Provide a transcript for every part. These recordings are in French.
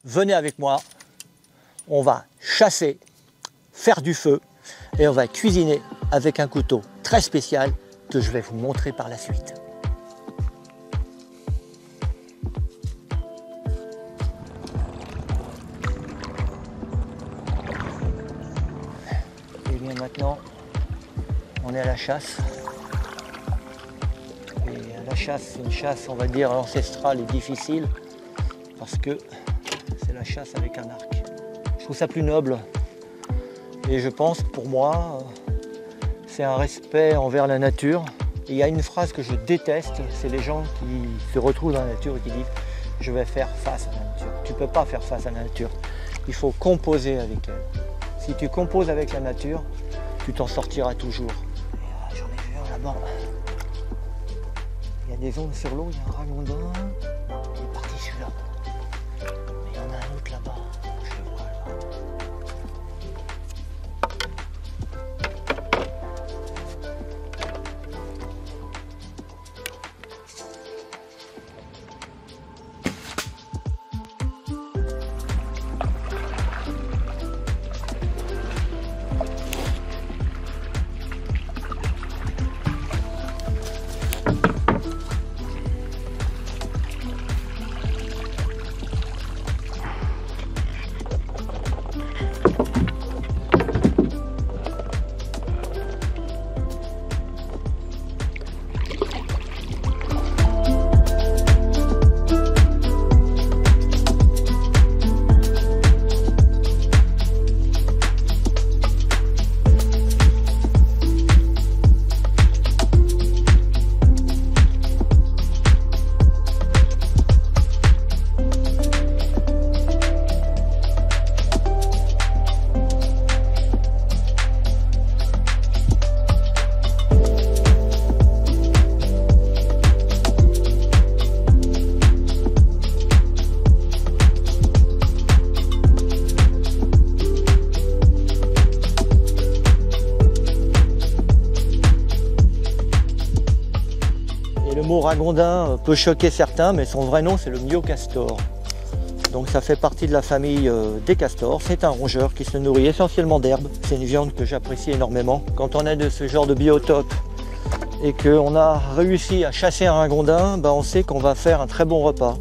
venez avec moi, on va chasser, faire du feu et on va cuisiner avec un couteau très spécial que je vais vous montrer par la suite. Et bien maintenant, on est à la chasse. Et la chasse, c'est une chasse, on va dire, ancestrale et difficile parce que c'est la chasse avec un arc. Je trouve ça plus noble et je pense, pour moi, c'est un respect envers la nature. Et il y a une phrase que je déteste, c'est les gens qui se retrouvent dans la nature et qui disent « je vais faire face à la nature ». Tu ne peux pas faire face à la nature, il faut composer avec elle. Si tu composes avec la nature, tu t'en sortiras toujours. J'en ai vu un là-bas. Il y a des ondes sur l'eau, il y a un ragondin. Il est parti celui-là. Mais il y en a un autre là-bas. Je le vois là. Le mot ragondin peut choquer certains, mais son vrai nom c'est le myocastor. Donc ça fait partie de la famille des castors. C'est un rongeur qui se nourrit essentiellement d'herbes. C'est une viande que j'apprécie énormément. Quand on est de ce genre de biotope et qu'on a réussi à chasser un ragondin, ben on sait qu'on va faire un très bon repas.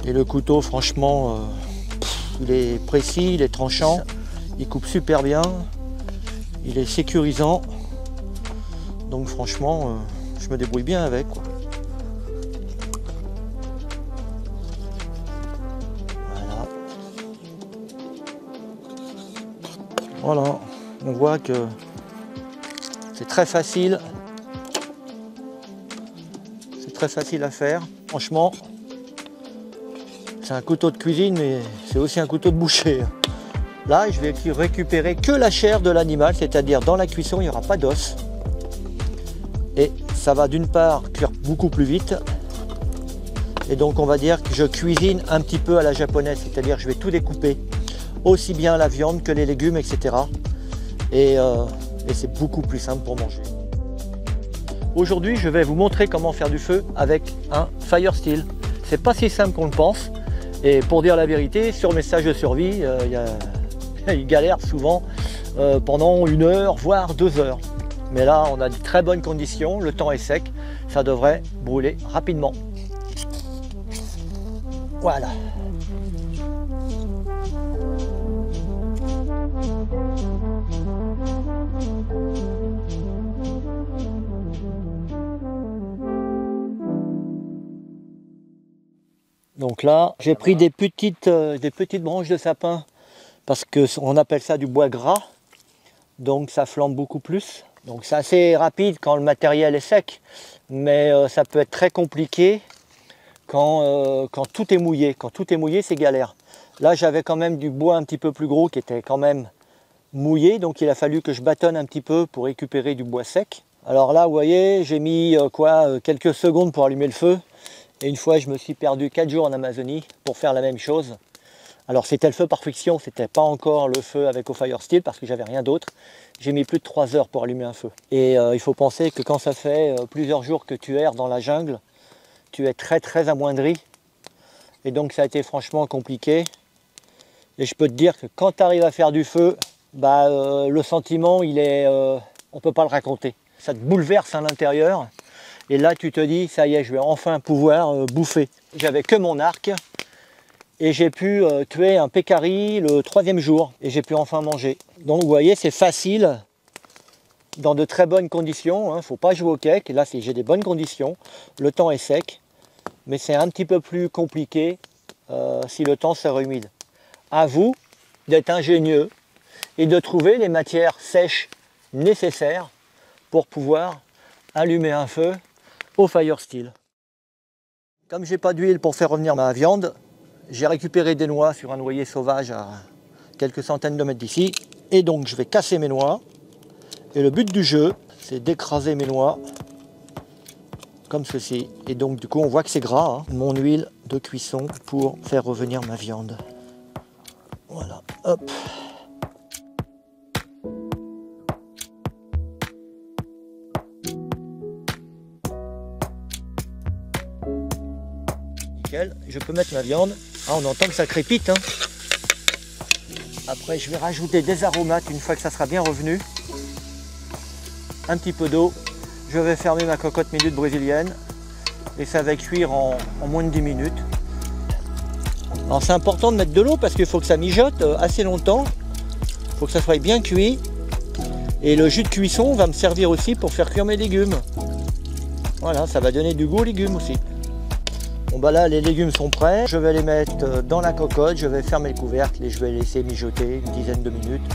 Et le couteau, franchement, il est précis, il est tranchant, il coupe super bien, il est sécurisant. Donc franchement, je me débrouille bien avec, quoi. Voilà, on voit que c'est très facile à faire. Franchement, c'est un couteau de cuisine, mais c'est aussi un couteau de boucher. Là, je vais récupérer que la chair de l'animal, c'est-à-dire dans la cuisson, il n'y aura pas d'os. Et ça va d'une part cuire beaucoup plus vite. Et donc on va dire que je cuisine un petit peu à la japonaise, c'est-à-dire que je vais tout découper. Aussi bien la viande que les légumes, etc. Et c'est beaucoup plus simple pour manger. Aujourd'hui, je vais vous montrer comment faire du feu avec un fire steel. C'est pas si simple qu'on le pense. Et pour dire la vérité, sur mes stages de survie, ils galèrent souvent pendant 1 heure, voire 2 heures. Mais là, on a de très bonnes conditions, le temps est sec, ça devrait brûler rapidement. Voilà. Donc là, j'ai pris des petites branches de sapin parce qu'on appelle ça du bois gras. Donc ça flambe beaucoup plus. Donc c'est assez rapide quand le matériel est sec, mais ça peut être très compliqué quand tout est mouillé. Quand tout est mouillé, c'est galère. Là, j'avais quand même du bois un petit peu plus gros qui était quand même mouillé, donc il a fallu que je bâtonne un petit peu pour récupérer du bois sec. Alors là, vous voyez, j'ai mis quelques secondes pour allumer le feu. Et une fois, je me suis perdu 4 jours en Amazonie pour faire la même chose. Alors c'était le feu par friction, c'était pas encore le feu avec au fire steel parce que j'avais rien d'autre. J'ai mis plus de 3 heures pour allumer un feu. Et il faut penser que quand ça fait plusieurs jours que tu erres dans la jungle, tu es très amoindri. Et donc ça a été franchement compliqué. Et je peux te dire que quand tu arrives à faire du feu, le sentiment, on ne peut pas le raconter. Ça te bouleverse à l'intérieur. Et là, tu te dis, ça y est, je vais enfin pouvoir bouffer. J'avais que mon arc et j'ai pu tuer un pécari le 3e jour. Et j'ai pu enfin manger. Donc, vous voyez, c'est facile, dans de très bonnes conditions. Il ne faut pas jouer au cake. Là, j'ai des bonnes conditions. Le temps est sec. Mais c'est un petit peu plus compliqué si le temps sera humide. À vous d'être ingénieux et de trouver les matières sèches nécessaires pour pouvoir allumer un feu au fire steel. Comme j'ai pas d'huile pour faire revenir ma viande, j'ai récupéré des noix sur un noyer sauvage à quelques centaines de mètres d'ici. Et donc je vais casser mes noix. Et le but du jeu, c'est d'écraser mes noix comme ceci. Et donc du coup on voit que c'est gras, hein, mon huile de cuisson pour faire revenir ma viande. Voilà, hop. Nickel, je peux mettre ma viande. Ah, on entend que ça crépite, hein. Après, je vais rajouter des aromates une fois que ça sera bien revenu. Un petit peu d'eau. Je vais fermer ma cocotte minute brésilienne. Et ça va cuire en moins de 10 minutes. Alors c'est important de mettre de l'eau parce qu'il faut que ça mijote assez longtemps. Il faut que ça soit bien cuit. Et le jus de cuisson va me servir aussi pour faire cuire mes légumes. Voilà, ça va donner du goût aux légumes aussi. Bon bah là les légumes sont prêts. Je vais les mettre dans la cocotte, je vais fermer le couvercle et je vais laisser mijoter une dizaine de minutes.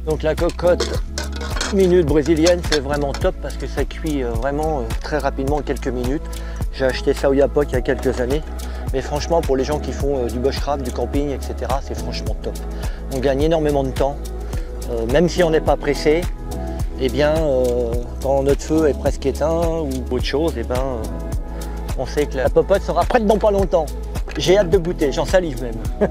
Donc la cocotte minute brésilienne, c'est vraiment top parce que ça cuit vraiment très rapidement en quelques minutes. J'ai acheté ça au Yapoc il y a quelques années. Mais franchement, pour les gens qui font du bushcraft, du camping, etc., c'est franchement top. On gagne énormément de temps. Même si on n'est pas pressé, eh bien, quand notre feu est presque éteint ou autre chose, eh ben, on sait que la popote sera prête dans pas longtemps. J'ai hâte de goûter, j'en salive même.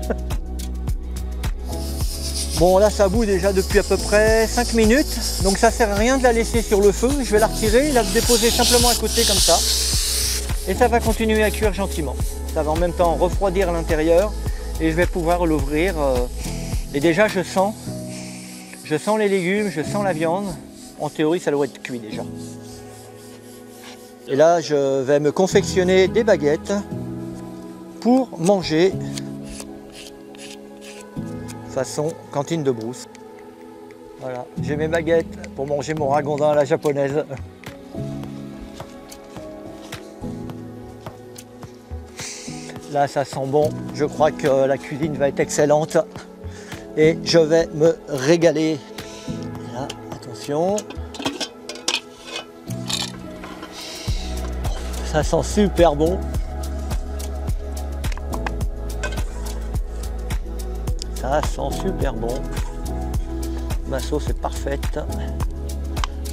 Bon là ça bout déjà depuis à peu près 5 minutes, donc ça sert à rien de la laisser sur le feu, je vais la retirer, la déposer simplement à côté comme ça, et ça va continuer à cuire gentiment. Ça va en même temps refroidir l'intérieur, et je vais pouvoir l'ouvrir, et déjà je sens les légumes, je sens la viande, en théorie ça doit être cuit déjà. Et là je vais me confectionner des baguettes pour manger façon cantine de brousse. Voilà, j'ai mes baguettes pour manger mon ragondin à la japonaise. Là ça sent bon, je crois que la cuisine va être excellente et je vais me régaler. Là, attention. Ça sent super bon. Ça sent super bon. Ma sauce est parfaite.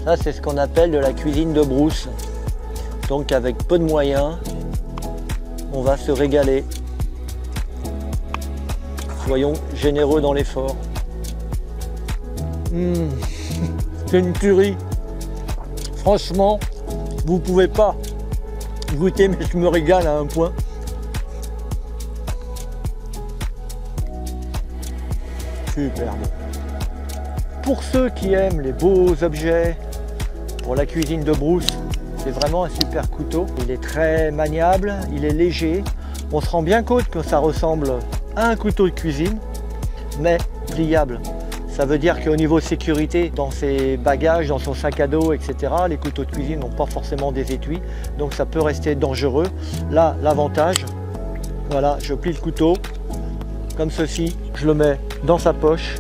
Ça, c'est ce qu'on appelle de la cuisine de brousse. Donc, avec peu de moyens, on va se régaler. Soyons généreux dans l'effort. C'est une tuerie. Franchement, vous ne pouvez pas goûter, mais je me régale à un point. Super bon. Pour ceux qui aiment les beaux objets, pour la cuisine de brousse, c'est vraiment un super couteau. Il est très maniable, il est léger. On se rend bien compte que ça ressemble à un couteau de cuisine, mais pliable. Ça veut dire qu'au niveau sécurité, dans ses bagages, dans son sac à dos, etc., les couteaux de cuisine n'ont pas forcément des étuis, donc ça peut rester dangereux. Là, l'avantage, voilà, je plie le couteau, comme ceci, je le mets dans sa poche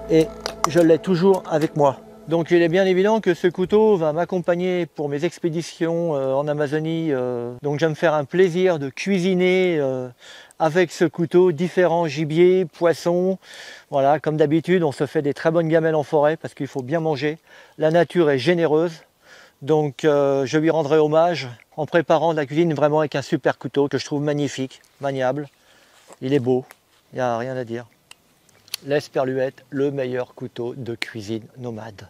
et je l'ai toujours avec moi. Donc il est bien évident que ce couteau va m'accompagner pour mes expéditions en Amazonie. Donc je vais me faire un plaisir de cuisiner avec ce couteau différents gibiers, poissons. Voilà, comme d'habitude, on se fait des très bonnes gamelles en forêt parce qu'il faut bien manger. La nature est généreuse. Donc je lui rendrai hommage en préparant de la cuisine vraiment avec un super couteau que je trouve magnifique, maniable. Il est beau, il n'y a rien à dire. L'Esperluette, le meilleur couteau de cuisine nomade.